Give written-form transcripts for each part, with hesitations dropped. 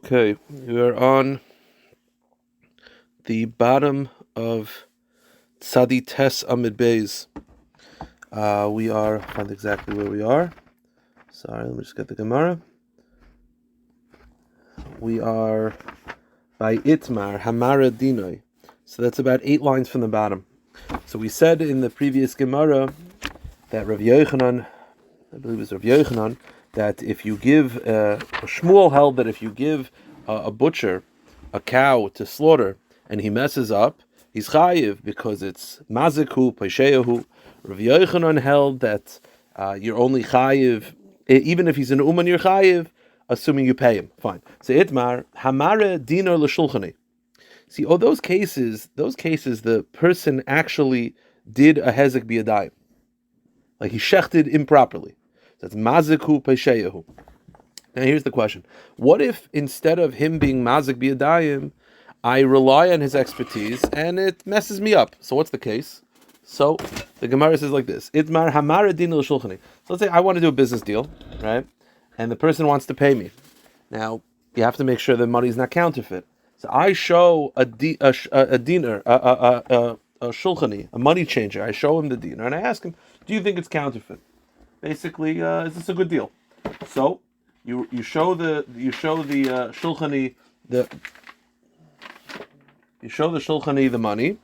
Okay, we are on the bottom of Tes Amid Beis. We are, find exactly where we are. Sorry, let me just get the Gemara. We are by Itmar, Hamara Dinoi. So that's about 8 lines from the bottom. So we said in the previous Gemara that Rav Yochanan, I believe it was Rav Yochanan, that if you give, Shmuel held that if you give a butcher a cow to slaughter and he messes up, he's chayiv because it's maziku, paisheyahu. Rav Yochanan held that you're only chayiv, even if he's an uman, you're chayiv, assuming you pay him. Fine. So itmar, hamare dinar l'shulchani. See, those cases, the person actually did a hezek biyadayim. Like he shechted improperly. That's maziku paisheyahu. Now here's the question. What if instead of him being mazik biyadayim, I rely on his expertise and it messes me up? So what's the case? So the Gemara says like this. Itmar hamara din l'shulchani. So let's say I want to do a business deal, right? And the person wants to pay me. Now, you have to make sure the money's not counterfeit. So I show a dinar, a shulchani, a money changer. I show him the dinar and I ask him, do you think it's counterfeit? Basically, is this a good deal? So you show the shulchani the money,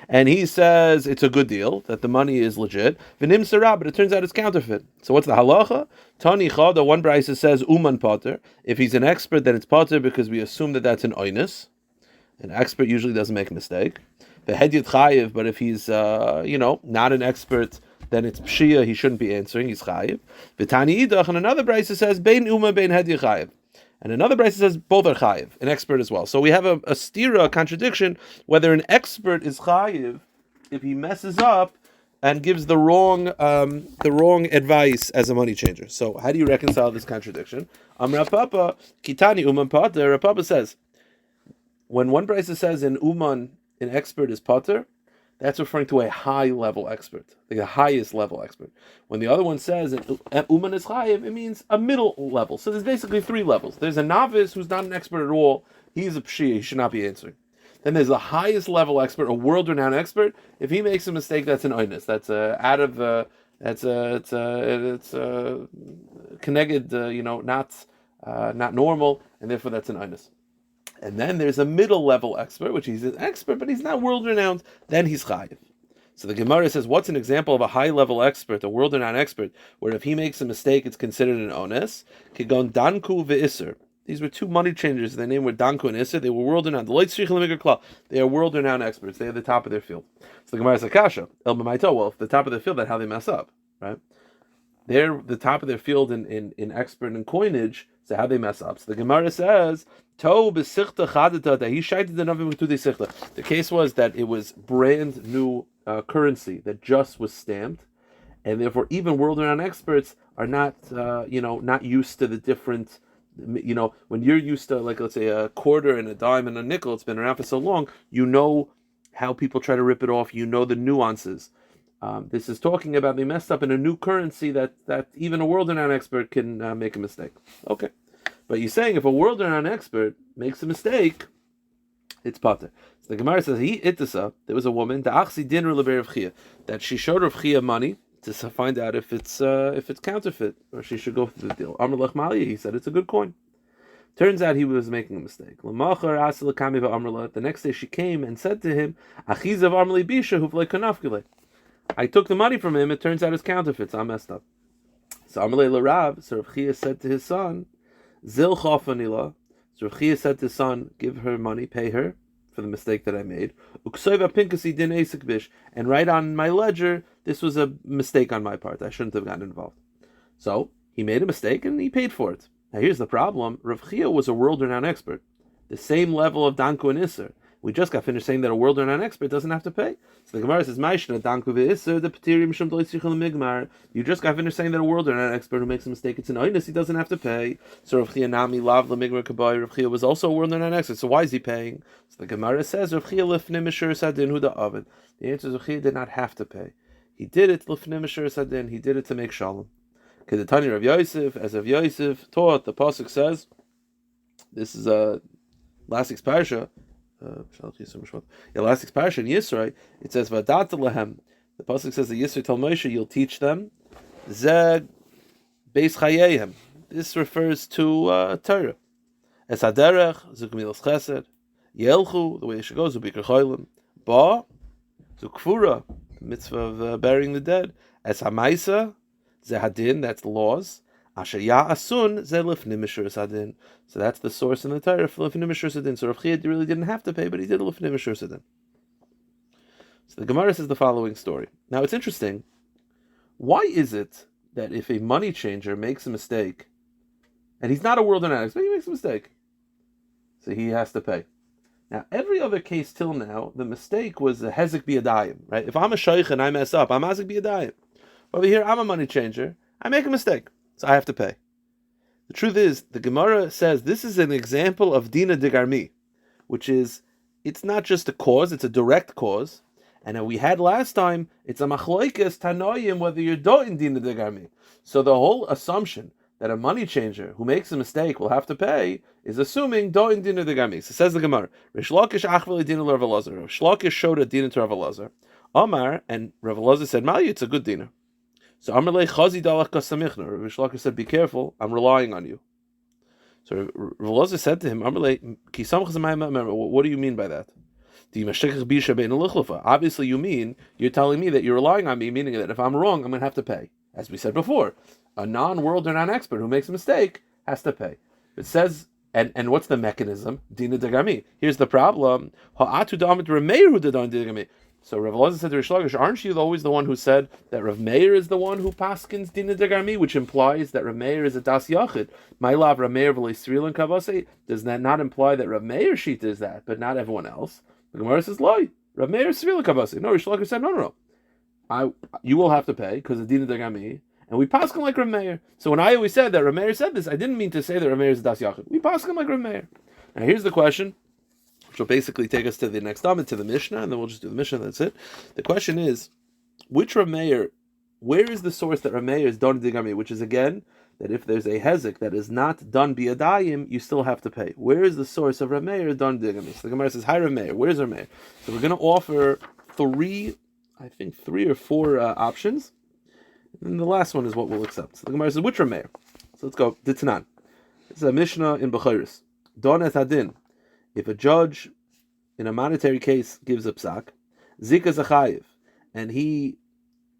and he says it's a good deal, that the money is legit. V'nim sarah, but it turns out it's counterfeit. So what's the halacha? Tani chada, one brisa says uman pater. If he's an expert, then it's pater because we assume that that's an oinus. An expert usually doesn't make a mistake. V'hedyet chayiv, but if he's not an expert, then it's pshia, he shouldn't be answering, he's chayiv. V'tani idach, and another brisa says bein uma bein hedyet chayiv. And another brisa says both are chayiv, an expert as well. So we have a stira, a contradiction, whether an expert is chayiv if he messes up and gives the wrong advice as a money changer. So how do you reconcile this contradiction? Amra Papa Kitani Uman Pater. Rav Papa says when one brisa says an expert is pater, that's referring to a high-level expert, like the highest level expert. When the other one says uman is chayiv, it means a middle level. So there's basically 3 levels. There's a novice who's not an expert at all. He's a pshia. He should not be answering. Then there's the highest level expert, a world-renowned expert. If he makes a mistake, that's an oinus. That's connected, not normal, and therefore that's an oinus. And then there's a middle level expert, which he's an expert, but he's not world renowned. Then he's chayiv. So the Gemara says, what's an example of a high level expert, a world renowned expert, where if he makes a mistake, it's considered an ones? Kigon danku ve'isser. These were 2 money changers. Their name were Danku and Isser. They were world renowned. They are world renowned experts. They are the top of their field. So the Gemara says, Kasha, El B'maito. Well, if the top of their field, that's how they mess up, right? They're the top of their field in expert and coinage. So how they mess up? So the Gemara says, the case was that it was brand new currency that just was stamped, and therefore even world-renowned experts are not used to the different. When you're used to, like, let's say a quarter and a dime and a nickel, it's been around for so long, you know how people try to rip it off. You know the nuances. This is talking about they messed up in a new currency that even a world-renowned expert can make a mistake. Okay. But you're saying if a world-renowned expert makes a mistake, it's pater. So the Gemara says, there was a woman, that she showed Rav Chia money to find out if it's counterfeit, or she should go through the deal. Amr lech Mali, he said it's a good coin. Turns out he was making a mistake. The next day she came and said to him, I took the money from him, it turns out it's counterfeit, so I'm messed up. So Amr le Rav, so Rav Chia said to his son, Zil Chafanila. So Rav Chia said to his son, give her money, pay her for the mistake that I made. And write on my ledger, this was a mistake on my part. I shouldn't have gotten involved. So he made a mistake and he paid for it. Now here's the problem. Rav Chia was a world-renowned expert. The same level of Danku and Isser. We just got finished saying that a world-renowned expert doesn't have to pay. So the Gemara says, you just got finished saying that a world-renowned expert who makes a mistake, it's an oinus, he doesn't have to pay. So Rav Chia nami lav lemigmar kaboy. Rav Chia was also a world-renowned expert, so why is he paying? So the Gemara says, Rav Chia lifnei mishur sadin hu da'avid. The answer is Rav Chia did not have to pay. He did it lifnei mishur sadin. He did it to make shalom. Kedetani Rav Yosef, as Rav Yosef taught, the pasuk says, This is last week's parasha. Last week's parasha in Yisro. It says Vadat lehem. The pasuk says that Yisro told Moshe, "You'll teach them." Zeg beis chayehem. This refers to Torah. Es haderech zukmilas chesed. Yelchu, the way it should go, zubikar cholim. Ba zukfura, the mitzvah of burying the dead. Es hamaisa zehadin, that's the laws. Asher ya'asun ze lifnim mishur sadin. So that's the source in the Torah for lifnim mishur sadin. So Rav Chia really didn't have to pay, but he did lifnim mishur sadin. So the Gemara says the following story. Now it's interesting. Why is it that if a money changer makes a mistake, and he's not a world renowned, but he makes a mistake, so he has to pay? Now, every other case till now, the mistake was a hezek biyadayim, right? If I'm a shaykh and I mess up, I'm hezek biyadayim. Over here, I'm a money changer, I make a mistake, so I have to pay. The truth is, the Gemara says this is an example of dina degarmi, which is, it's not just a cause, it's a direct cause. And we had last time, it's a machloikes tanoim whether you're doing dina degarmi. So the whole assumption that a money changer who makes a mistake will have to pay is assuming doing dina degarmi. So says the Gemara, Rish Lakish achveli dina l'Rav Elazar. Rish Lakish showed a dina to Rav Elazar. Amar, and Rav Elazar said, Mali, it's a good dina. So Amar lei chazi dalach kasamichna. Rish Lakish said, be careful, I'm relying on you. So Rav Elazar said to him, Amar lei ki samach zamayim. What do you mean by that? Obviously, you're telling me that you're relying on me, meaning that if I'm wrong, I'm going to have to pay. As we said before, a non-world or non-expert who makes a mistake has to pay. It says, and what's the mechanism? Dina degami. Here's the problem. So Rav Elazar said to Rish Lakish, aren't you always the one who said that Rav Meir is the one who paskins Dina degami, which implies that Rav Meir is a das yachid? My love, Rav Meir v'leisril kavase. Does that not imply that Rav Meir shita is that, but not everyone else? The Gemara says, "Loi, Rav Meir Srila Kavasi." No, Rish Lakish said, "No. You will have to pay because of Dina Dagami, and we pass him like Rav Meir." So when I always said that Rav Meir said this, I didn't mean to say that Rav Meir is Das Yachid. We pass him like Rav Meir. Now here's the question, which will basically take us to the next Amid, to the Mishnah, and then we'll just do the Mishnah. That's it. The question is, which Rav Meir? Where is the source that Rav Meir is done Dagami? Which is again that if there's a hezek that is not done biyadayim, you still have to pay. Where is the source of Rav Meir done digami? So the Gemara says, hi Rav Meir, where's Rav Meir? So we're going to offer three or four options. And the last one is what we'll accept. So the Gemara says, which Rav Meir? So let's go. Ditnan. This is a Mishnah in Bechiris. Don et hadin. If a judge in a monetary case gives a psak, zika zachayiv,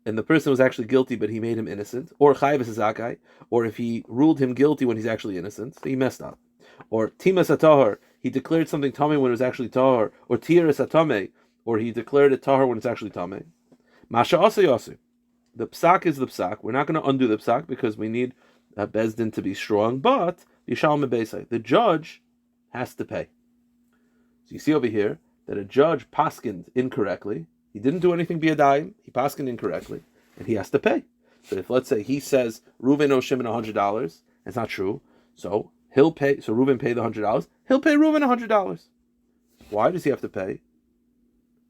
and the person was actually guilty, but he made him innocent, or chayiv is zakai, or if he ruled him guilty when he's actually innocent, so he messed up. Or timas atahar, he declared something tamei when it was actually tahar, or tiras atame, or he declared it tahar when it's actually tamei. Masha asa yasu. The psak is the psak. We're not going to undo the psak because we need bezdin to be strong, but yishalme beisai, the judge has to pay. So you see over here that a judge paskined incorrectly. He didn't do anything biyadayim. He paskined incorrectly, and he has to pay. So if, let's say, he says Reuven owes Shimon $100, it's not true. So he'll pay. So Reuven paid the $100. He'll pay Reuven $100. Why does he have to pay?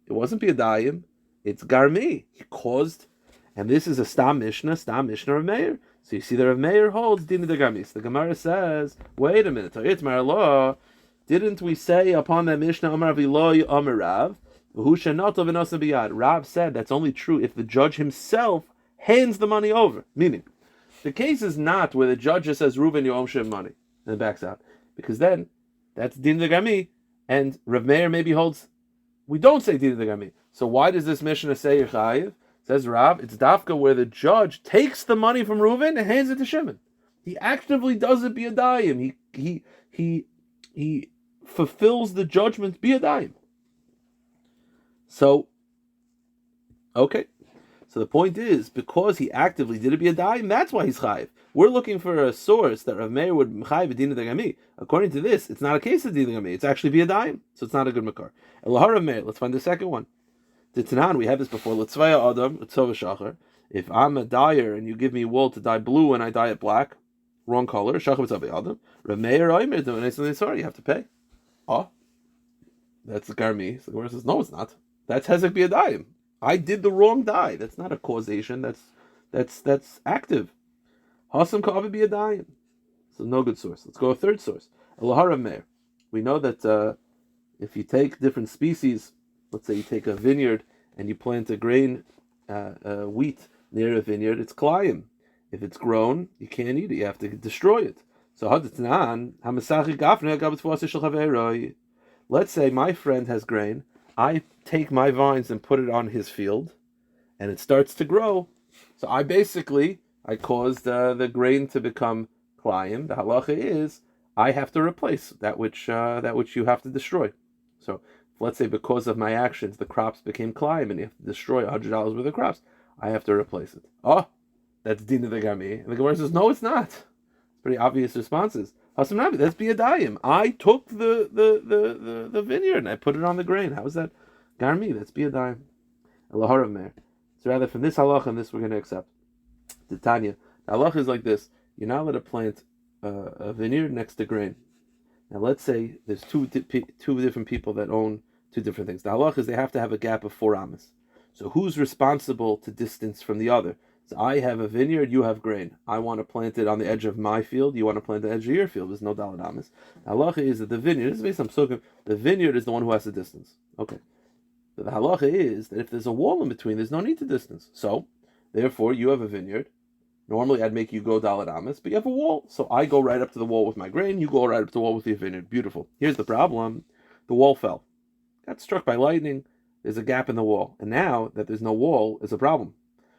It wasn't biyadayim. It's garmi. He caused, and this is a stam mishnah Rav Meir. So you see that Rav Meir holds din de garmi. So the Gemara says, wait a minute. Didn't we say upon that mishnah Amar Viloy Amar Rav? Rav said that's only true if the judge himself hands the money over. Meaning, the case is not where the judge just says, Reuven, you owe Shimon money, and backs out. Because then, that's din degami, and Rav Meir maybe holds, we don't say din degami. So why does this Mishnah say Yechayiv? Says Rav, it's dafka where the judge takes the money from Reuven and hands it to Shimon. He actively does it biyadayim. He fulfills the judgment biyadayim. So, okay. So the point is, because he actively did it biyadayim, that's why he's chayiv. We're looking for a source that Rav Meir would chayiv dina degami. According to this, it's not a case of dina degami. It's actually biyadayim. So it's not a good makar. Elahar Rav Meir. Let's find the second one. The Tanan, we had this before. L'tzvaya adam l'tzova shachar. If I'm a dyer and you give me wool to dye blue and I dye it black, wrong color. Shachar b'tzavei adam. Rav Meir oimer doing something. Sorry, you have to pay. Oh, that's the garmi. So the Gemara says, no, it's not. That's hezek biyadayim. I did the wrong dye. That's not a causation. That's active. Hasam ka'avi biyadayim. So no good source. Let's go a third source. Elaharav Meir. We know that if you take different species, let's say you take a vineyard and you plant a grain, wheat near a vineyard, it's klayim. If it's grown, you can't eat it. You have to destroy it. So let's say my friend has grain. I take my vines and put it on his field, and it starts to grow. So I caused the grain to become klayim. The halacha is I have to replace that which you have to destroy. So let's say because of my actions, the crops became klayim, and you have to destroy $100 worth of crops. I have to replace it. Oh, that's Dina the Gami. And the Gemara says, no, it's not. It's pretty obvious responses. That's Biyadayim. I took the vineyard and I put it on the grain. How is that Garmi? That's Biyadayim. Elaharav Meir. So rather from this halacha and this we're going to accept. The Tanya. The halacha is like this. You're not allowed to plant a vineyard next to grain. Now let's say there's two different people that own two different things. The halacha is they have to have a gap of 4 amas. So who's responsible to distance from the other? So I have a vineyard, you have grain. I want to plant it on the edge of my field, you want to plant the edge of your field. There's no daled amas. Halacha is that the vineyard, this is based on psukim, the vineyard is the one who has the distance. Okay. So the halacha is that if there's a wall in between, there's no need to distance. So, therefore, you have a vineyard. Normally I'd make you go daled amas, but you have a wall. So I go right up to the wall with my grain, you go right up to the wall with your vineyard. Beautiful. Here's the problem. The wall fell. Got struck by lightning. There's a gap in the wall. And now that there's no wall, is a problem.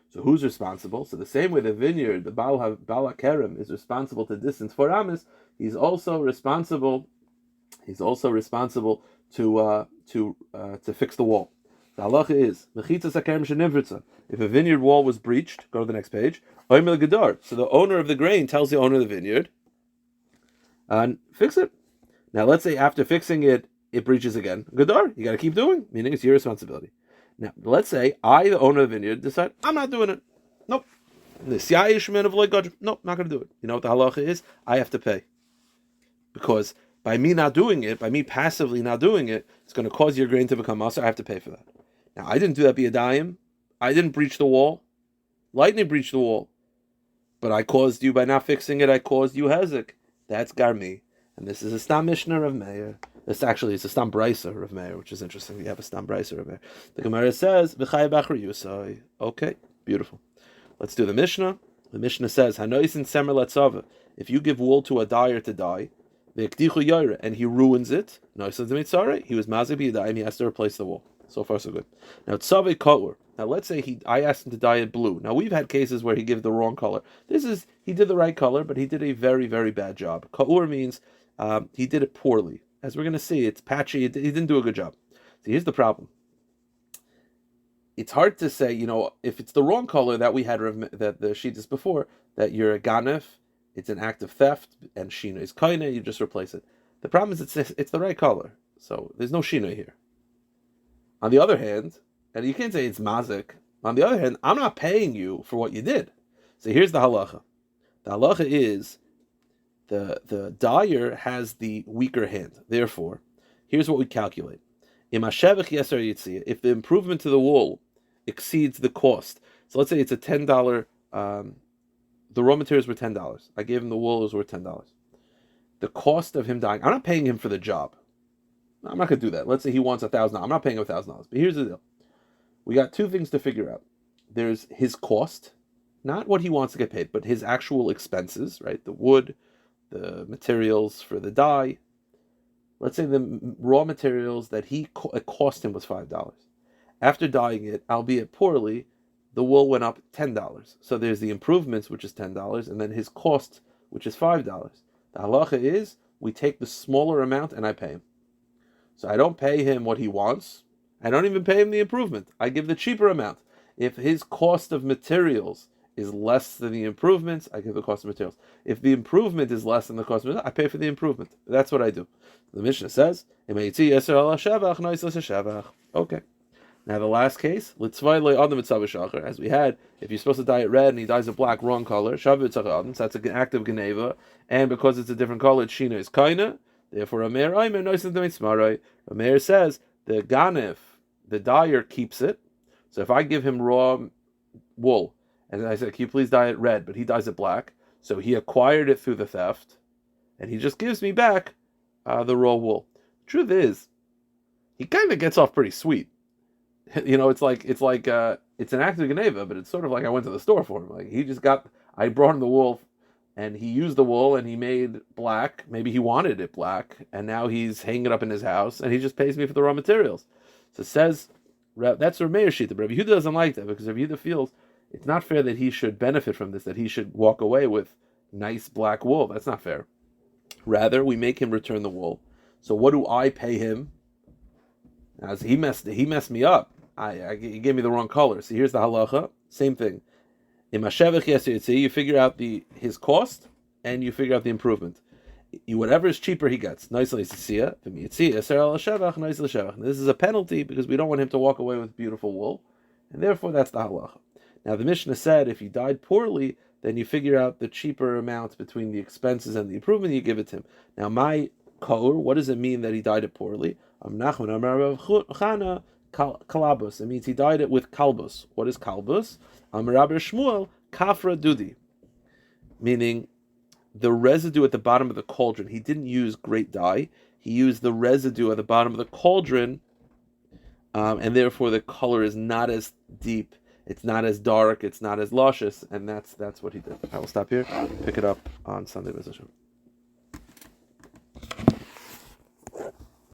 So who's responsible? So the same way the vineyard, the Baal HaKerem, is responsible to distance 4 amas, he's also responsible to fix the wall. The halacha is if a vineyard wall was breached, go to the next page. So the owner of the grain tells the owner of the vineyard, and fix it. Now let's say after fixing it, it breaches again. Gadar, you got to keep doing, meaning it's your responsibility. Now, let's say I, the owner of the vineyard, decide I'm not doing it. Nope. Nope, not going to do it. You know what the halacha is? I have to pay. Because by me not doing it, by me passively not doing it, it's going to cause your grain to become maser. I have to pay for that. Now, I didn't do that biyadayim. I didn't breach the wall. Lightning breached the wall. But I caused you, by not fixing it, I caused you hezek. That's garmi. And this is a stam mishnah of Meir. This actually is a stam brisa of Meir, which is interesting. You have a stam brisa of Meir. The Gemara says, "V'chay b'achri yusai." Okay, beautiful. Let's do the mishnah. The mishnah says, "Hanoisin semer letzava." If you give wool to a dyer to dye, v'ekdichu yoyre, and he ruins it, noisin demitzare, he was mazik b'yadayim, he has to replace the wool. So far, so good. Now tzave kolur. Now let's say I asked him to dye it blue. Now we've had cases where he gave the wrong color. He did the right color, but he did a very, very bad job. Kolur means he did it poorly. As we're going to see, it's patchy. He didn't do a good job. So here's the problem. It's hard to say, if it's the wrong color that we had, that the sheet is before, that you're a ganef, it's an act of theft, and shina is kaina, you just replace it. The problem is it's the right color. So there's no shina here. On the other hand, and you can't say it's mazik, on the other hand, I'm not paying you for what you did. So here's the halacha. The halacha is, the dyer has the weaker hand. Therefore, here's what we calculate. If the improvement to the wool exceeds the cost, so let's say it's a $10, the raw materials were $10. I gave him the wool, it was worth $10. The cost of him dyeing, I'm not paying him for the job. I'm not going to do that. Let's say he wants $1,000. I'm not paying him $1,000. But here's the deal. We got two things to figure out. There's his cost, not what he wants to get paid, but his actual expenses, right? The wood, the materials for the dye. Let's say the raw materials that it cost him was $5. After dyeing it, albeit poorly, the wool went up $10. So there's the improvements, which is $10, and then his cost, which is $5. The halacha is, we take the smaller amount and I pay him. So I don't pay him what he wants. I don't even pay him the improvement. I give the cheaper amount. If his cost of materials is less than the improvements, I give the cost of materials. If the improvement is less than the cost of materials, I pay for the improvement. That's what I do. The Mishnah says, okay. Now the last case, as we had, if you're supposed to dye it red and he dyes it black, wrong color, so that's an act of geneva, and because it's a different color, shina is kaina. Therefore, Rameir says the ganef, the dyer, keeps it. So if I give him raw wool and I said, "Can you please dye it red?" but he dyes it black, so he acquired it through the theft, and he just gives me back the raw wool. Truth is, he kind of gets off pretty sweet. It's an act of Geneva, but it's sort of like I went to the store for him. Like I brought him the wool, and he used the wool, and he made black. Maybe he wanted it black, and now he's hanging it up in his house, and he just pays me for the raw materials. So it says, that's Rav Meir's shita, but Rabbi Yehuda doesn't like that, because Rabbi Yehuda feels it's not fair that he should benefit from this, that he should walk away with nice black wool. That's not fair. Rather, we make him return the wool. So what do I pay him? As he messed me up. He gave me the wrong color. So here's the halacha. Same thing. You figure out his cost, and you figure out the improvement. Whatever is cheaper, he gets. This is a penalty because we don't want him to walk away with beautiful wool, and therefore that's the halacha. Now the Mishnah said if he died poorly, then you figure out the cheaper amount between the expenses and the improvement, you give it to him. Now my kaur, what does it mean that he died it poorly? Kalabus. It means he died it with kalbus. What is kalbus? Rabbi Shmuel kafra dudi, meaning the residue at the bottom of the cauldron. He didn't use great dye. He used the residue at the bottom of the cauldron, and therefore the color is not as deep. It's not as dark. It's not as luscious, and that's what he did. I will stop here. Pick it up on Sunday.